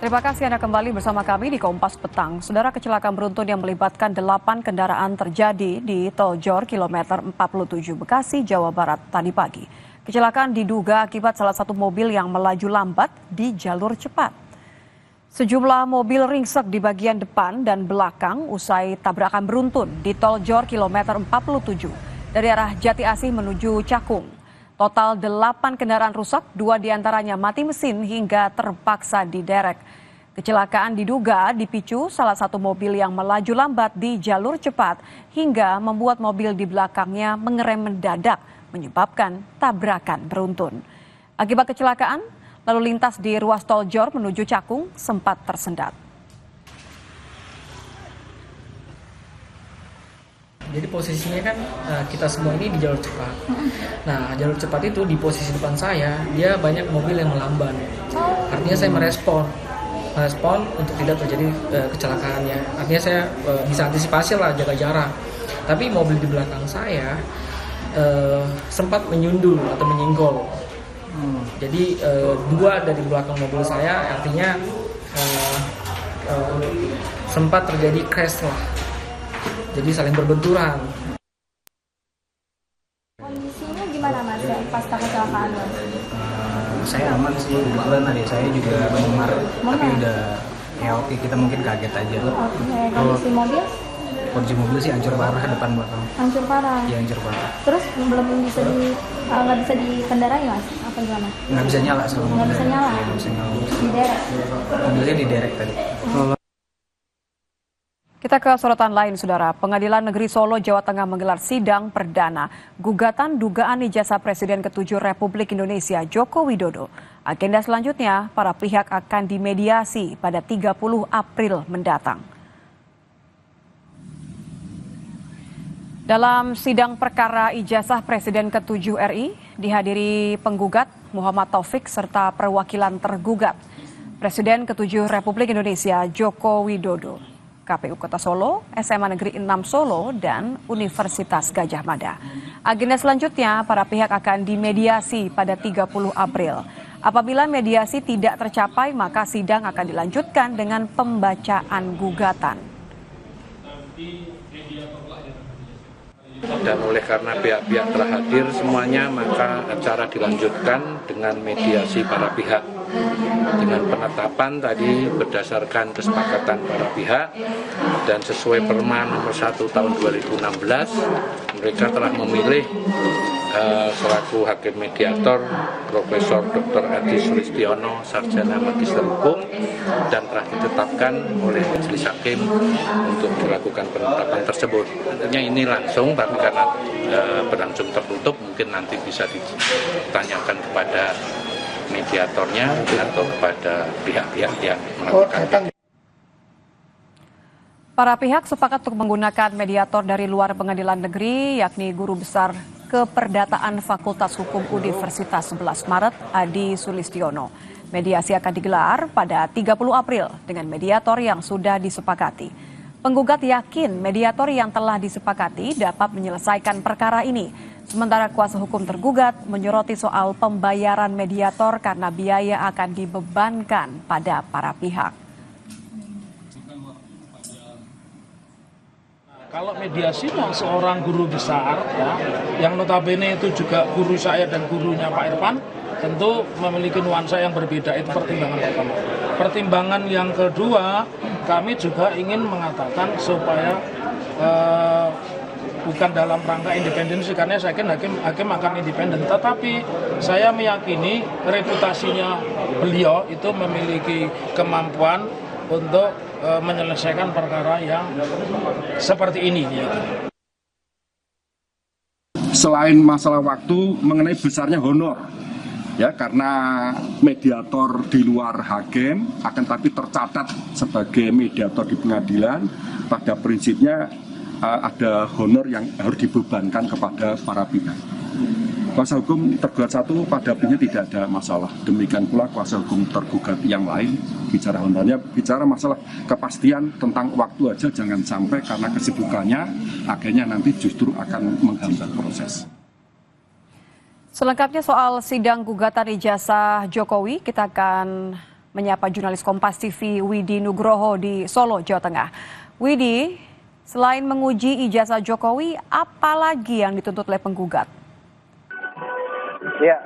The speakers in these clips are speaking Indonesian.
Terima kasih Anda kembali bersama kami di Kompas Petang. Saudara, kecelakaan beruntun yang melibatkan 8 kendaraan terjadi di Tol Jor kilometer 47 Bekasi, Jawa Barat tadi pagi. Kecelakaan diduga akibat salah satu mobil yang melaju lambat di jalur cepat. Sejumlah mobil ringsek di bagian depan dan belakang usai tabrakan beruntun di Tol Jor kilometer 47 dari arah Jati Asih menuju Cakung. Total 8 kendaraan rusak, 2 diantaranya mati mesin hingga terpaksa diderek. Kecelakaan diduga dipicu salah satu mobil yang melaju lambat di jalur cepat hingga membuat mobil di belakangnya mengerem mendadak, menyebabkan tabrakan beruntun. Akibat kecelakaan, lalu lintas di ruas tol Jor menuju Cakung sempat tersendat. Jadi posisinya kan kita semua ini di jalur cepat. Nah, jalur cepat itu di posisi depan saya, dia banyak mobil yang melamban. Artinya saya merespon untuk tidak terjadi kecelakaannya. Artinya saya bisa antisipasi lah, jaga jarak. Tapi mobil di belakang saya sempat menyundul atau menyenggol. Jadi 2 dari belakang mobil saya, artinya sempat terjadi crash lah. Jadi saling berbenturan. Kondisinya gimana Mas pasca kecelakaan Mas? Saya aman sih, kebetulan adik saya juga memar, tapi udah ya oke, kita mungkin kaget aja. Kondisi mobil? Kondisi mobil sih hancur parah depan belakang. Hancur parah? Iya, hancur parah. Terus belum bisa nggak bisa dikendarai Mas? Apa gimana? Nggak bisa nyala selama. Nggak bisa nyala? Iya, nggak bisa nyala. Diderek? Mobilnya diderek tadi. Kita ke sorotan lain, Saudara. Pengadilan Negeri Solo, Jawa Tengah menggelar sidang perdana gugatan dugaan ijazah Presiden ke-7 Republik Indonesia Joko Widodo. Agenda selanjutnya, para pihak akan dimediasi pada 30 April mendatang. Dalam sidang perkara ijazah Presiden ke-7 RI, dihadiri penggugat Muhammad Taufik serta perwakilan tergugat Presiden ke-7 Republik Indonesia Joko Widodo. KPU Kota Solo, SMA Negeri 6 Solo, dan Universitas Gadjah Mada. Agenda selanjutnya, para pihak akan dimediasi pada 30 April. Apabila mediasi tidak tercapai, maka sidang akan dilanjutkan dengan pembacaan gugatan. Dan oleh karena pihak-pihak telah hadir semuanya, maka acara dilanjutkan dengan mediasi para pihak. Dengan penetapan tadi berdasarkan kesepakatan para pihak dan sesuai Perma nomor 1 tahun 2016, mereka telah memilih selaku hakim mediator Profesor Dr. Adi Sulistiono, Sarjana Magister Hukum, dan telah ditetapkan oleh Majelis Hakim untuk dilakukan penetapan tersebut. Tentunya ini langsung, tapi karena berlangsung tertutup, mungkin nanti bisa ditanyakan kepada mediatornya atau kepada pihak-pihak yang melakukan. Para pihak sepakat untuk menggunakan mediator dari luar pengadilan negeri, yakni Guru Besar Keperdataan Fakultas Hukum Universitas 11 Maret, Adi Sulistiono. Mediasi akan digelar pada 30 April dengan mediator yang sudah disepakati. Penggugat yakin mediator yang telah disepakati dapat menyelesaikan perkara ini. Sementara kuasa hukum tergugat menyoroti soal pembayaran mediator karena biaya akan dibebankan pada para pihak. Kalau mediasi seorang guru besar ya, yang notabene itu juga guru saya dan gurunya Pak Irfan, tentu memiliki nuansa yang berbeda. Itu pertimbangan pertama. Pertimbangan yang kedua, kami juga ingin mengatakan supaya bukan dalam rangka independensi, karena saya yakin hakim akan independen. Tetapi saya meyakini reputasinya beliau itu memiliki kemampuan untuk menyelesaikan perkara yang seperti ini. Selain masalah waktu, mengenai besarnya honor, ya, karena mediator di luar hakim akan tapi tercatat sebagai mediator di pengadilan, pada prinsipnya ada honor yang harus dibebankan kepada para pihak. Kuasa hukum tergugat satu pada prinsipnya tidak ada masalah. Demikian pula kuasa hukum tergugat yang lain bicara honornya, bicara masalah kepastian tentang waktu aja, jangan sampai karena kesibukannya akhirnya nanti justru akan menghambat proses. Selengkapnya soal sidang gugatan ijazah Jokowi, kita akan menyapa jurnalis Kompas TV Widi Nugroho di Solo, Jawa Tengah. Widi, selain menguji ijazah Jokowi, apa lagi yang dituntut oleh penggugat? Ya,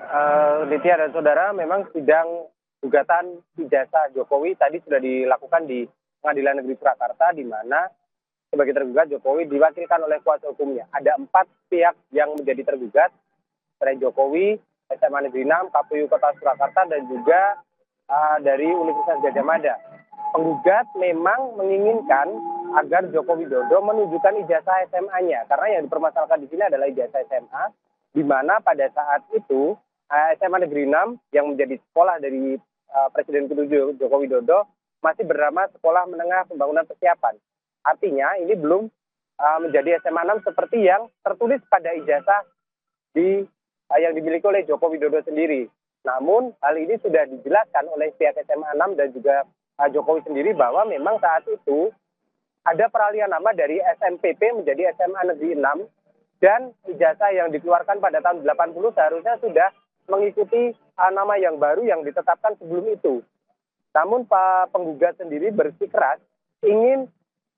Nitya dan saudara, memang sidang gugatan ijazah Jokowi tadi sudah dilakukan di Pengadilan Negeri Surakarta, di mana sebagai tergugat Jokowi diwakilkan oleh kuasa hukumnya. Ada 4 pihak yang menjadi tergugat, selain Jokowi, SMA Negeri 6, KPU Kota Surakarta, dan juga dari Universitas Gadjah Mada. Penggugat memang menginginkan agar Joko Widodo menunjukkan ijazah SMA-nya, karena yang dipermasalahkan di sini adalah ijazah SMA, di mana pada saat itu SMA Negeri 6 yang menjadi sekolah dari Presiden ke-7 Joko Widodo masih bernama Sekolah Menengah Pembangunan Persiapan. Artinya ini belum menjadi SMA 6 seperti yang tertulis pada ijazah yang dimiliki oleh Joko Widodo sendiri. Namun hal ini sudah dijelaskan oleh pihak SMA 6 dan juga Jokowi sendiri bahwa memang saat itu ada peralihan nama dari SMPP menjadi SMA Negeri 6 dan ijazah yang dikeluarkan pada tahun 80 seharusnya sudah mengikuti nama yang baru yang ditetapkan sebelum itu. Namun Pak penggugat sendiri bersikeras ingin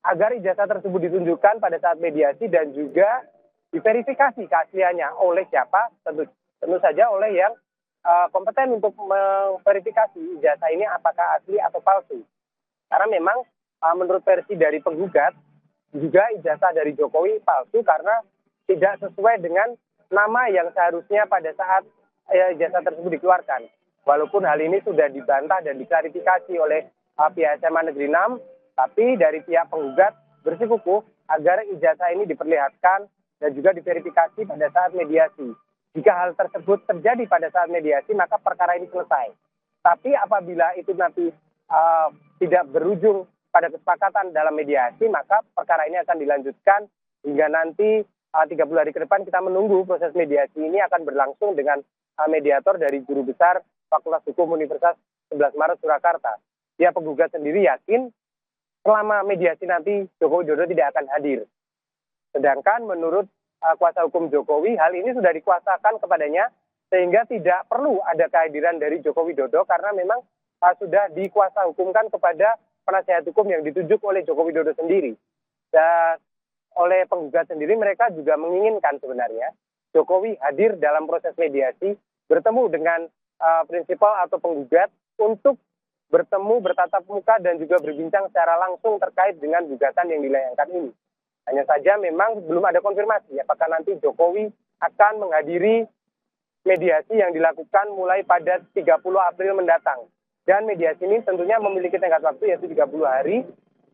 agar ijazah tersebut ditunjukkan pada saat mediasi dan juga diverifikasi keasliannya oleh siapa? Tentu saja oleh yang kompeten untuk memverifikasi ijazah ini apakah asli atau palsu. Karena memang menurut versi dari penggugat juga ijazah dari Jokowi palsu karena tidak sesuai dengan nama yang seharusnya pada saat ijazah tersebut dikeluarkan. Walaupun hal ini sudah dibantah dan diklarifikasi oleh pihak SMA Negeri 6, tapi dari pihak penggugat bersikukuh agar ijazah ini diperlihatkan dan juga diverifikasi pada saat mediasi. Jika hal tersebut terjadi pada saat mediasi, maka perkara ini selesai. Tapi apabila itu nanti tidak berujung pada kesepakatan dalam mediasi, maka perkara ini akan dilanjutkan hingga nanti 30 hari ke depan kita menunggu proses mediasi ini akan berlangsung dengan mediator dari Guru Besar Fakultas Hukum Universitas 11 Maret Surakarta. Dia penggugat sendiri yakin selama mediasi nanti Joko Widodo tidak akan hadir. Sedangkan menurut kuasa hukum Jokowi, hal ini sudah dikuasakan kepadanya sehingga tidak perlu ada kehadiran dari Joko Widodo karena memang sudah dikuasa hukumkan kepada penasihat hukum yang ditunjuk oleh Joko Widodo sendiri. Dan oleh penggugat sendiri mereka juga menginginkan sebenarnya Jokowi hadir dalam proses mediasi, bertemu dengan prinsipal atau penggugat untuk bertemu, bertatap muka dan juga berbincang secara langsung terkait dengan gugatan yang dilayangkan ini. Hanya saja memang belum ada konfirmasi apakah nanti Jokowi akan menghadiri mediasi yang dilakukan mulai pada 30 April mendatang. Dan mediasi ini tentunya memiliki tenggat waktu yaitu 30 hari.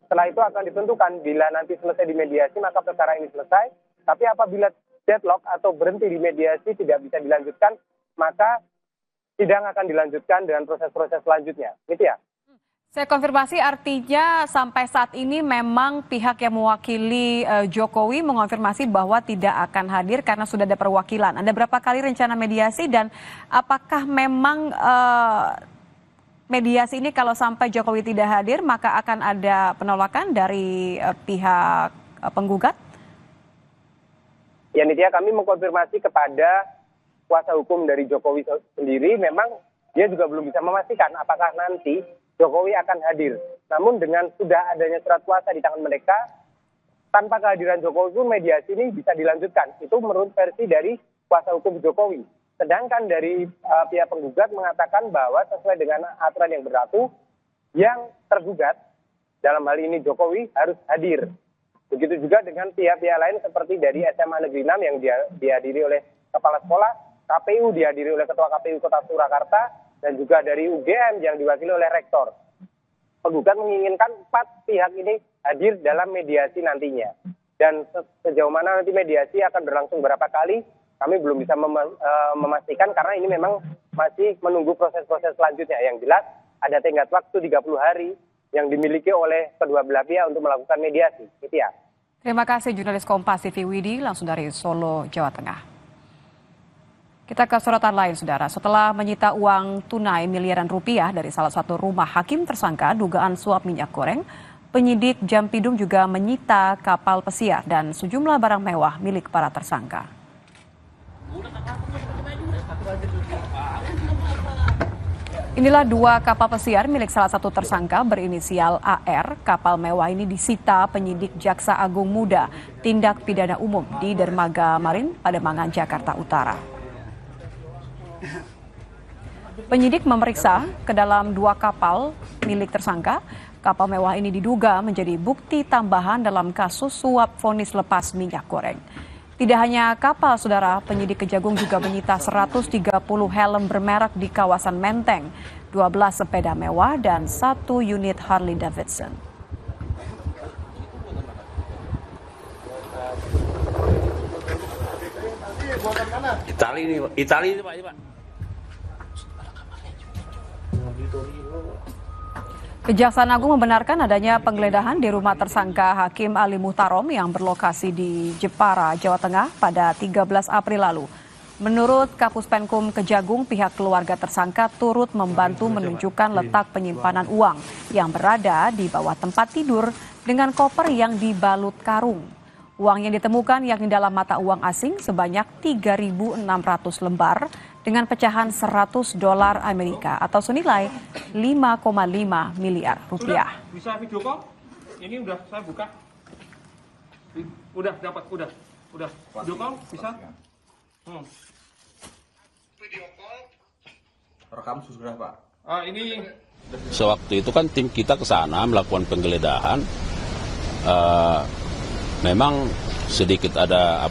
Setelah itu akan ditentukan bila nanti selesai di mediasi maka perkara ini selesai. Tapi apabila deadlock atau berhenti di mediasi tidak bisa dilanjutkan, maka sidang akan dilanjutkan dengan proses-proses selanjutnya. Gitu ya. Saya konfirmasi artinya sampai saat ini memang pihak yang mewakili Jokowi mengonfirmasi bahwa tidak akan hadir karena sudah ada perwakilan. Ada berapa kali rencana mediasi dan apakah memang mediasi ini kalau sampai Jokowi tidak hadir maka akan ada penolakan dari pihak penggugat? Ya Nitya, kami mengkonfirmasi kepada kuasa hukum dari Jokowi sendiri, memang dia juga belum bisa memastikan apakah nanti Jokowi akan hadir. Namun dengan sudah adanya surat kuasa di tangan mereka, tanpa kehadiran Jokowi pun mediasi ini bisa dilanjutkan. Itu menurut versi dari kuasa hukum Jokowi. Sedangkan dari pihak penggugat mengatakan bahwa sesuai dengan aturan yang berlaku, yang tergugat dalam hal ini Jokowi harus hadir. Begitu juga dengan pihak-pihak lain seperti dari SMA Negeri 6 yang dihadiri oleh Kepala Sekolah, KPU dihadiri oleh Ketua KPU Kota Surakarta, dan juga dari UGM yang diwakili oleh Rektor. Penggugat menginginkan 4 pihak ini hadir dalam mediasi nantinya. Dan sejauh mana nanti mediasi akan berlangsung berapa kali, kami belum bisa memastikan karena ini memang masih menunggu proses-proses selanjutnya. Yang jelas ada tenggat waktu 30 hari yang dimiliki oleh kedua belah pihak untuk melakukan mediasi. Gitu ya. Terima kasih jurnalis Kompas TV Widi langsung dari Solo, Jawa Tengah. Kita ke sorotan lain, saudara. Setelah menyita uang tunai miliaran rupiah dari salah satu rumah hakim tersangka dugaan suap minyak goreng, penyidik Jampidum juga menyita kapal pesiar dan sejumlah barang mewah milik para tersangka. Inilah dua kapal pesiar milik salah satu tersangka berinisial AR. Kapal mewah ini disita penyidik Jaksa Agung Muda Tindak Pidana Umum di Dermaga Marin, Pademangan, Jakarta Utara. Penyidik memeriksa ke dalam dua kapal milik tersangka. Kapal mewah ini diduga menjadi bukti tambahan dalam kasus suap vonis lepas minyak goreng. Tidak hanya kapal, saudara, penyidik Kejagung juga menyita 130 helm bermerek di kawasan Menteng, 12 sepeda mewah, dan 1 unit Harley Davidson. Itali ini Pak. Kejaksaan Agung membenarkan adanya penggeledahan di rumah tersangka Hakim Ali Muhtarom yang berlokasi di Jepara, Jawa Tengah pada 13 April lalu. Menurut Kapus Penkum Kejagung, pihak keluarga tersangka turut membantu menunjukkan letak penyimpanan uang yang berada di bawah tempat tidur dengan koper yang dibalut karung. Uang yang ditemukan yakni dalam mata uang asing sebanyak 3.600 lembar dengan pecahan $100 Amerika atau senilai 5,5 miliar rupiah. Bisa video call? Ini udah saya buka. Udah dapat, udah. Video call bisa? Video call rekam sudah Pak. Ini sewaktu itu kan tim kita ke sana melakukan penggeledahan. Memang sedikit ada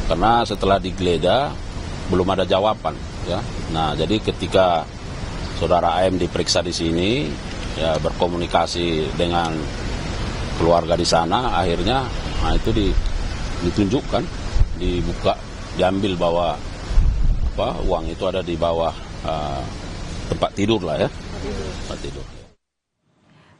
karena setelah digeledah belum ada jawaban ya. Nah, jadi ketika saudara AM diperiksa di sini ya, berkomunikasi dengan keluarga di sana, akhirnya itu ditunjukkan, dibuka, diambil bahwa uang itu ada di bawah tempat tidur lah ya. Tempat tidur.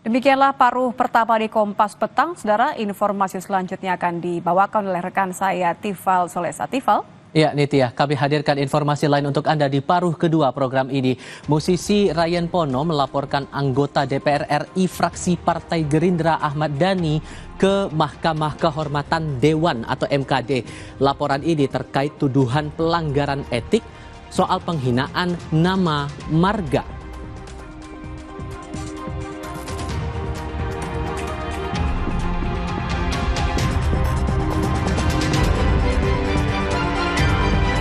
Demikianlah paruh pertama di Kompas Petang. Saudara, informasi selanjutnya akan dibawakan oleh rekan saya Tifal Solesa. Tifal. Ya, Nitya, kami hadirkan informasi lain untuk Anda di paruh kedua program ini. Musisi Ryan Pono melaporkan anggota DPR RI fraksi Partai Gerindra Ahmad Dhani ke Mahkamah Kehormatan Dewan atau MKD. Laporan ini terkait tuduhan pelanggaran etik soal penghinaan nama marga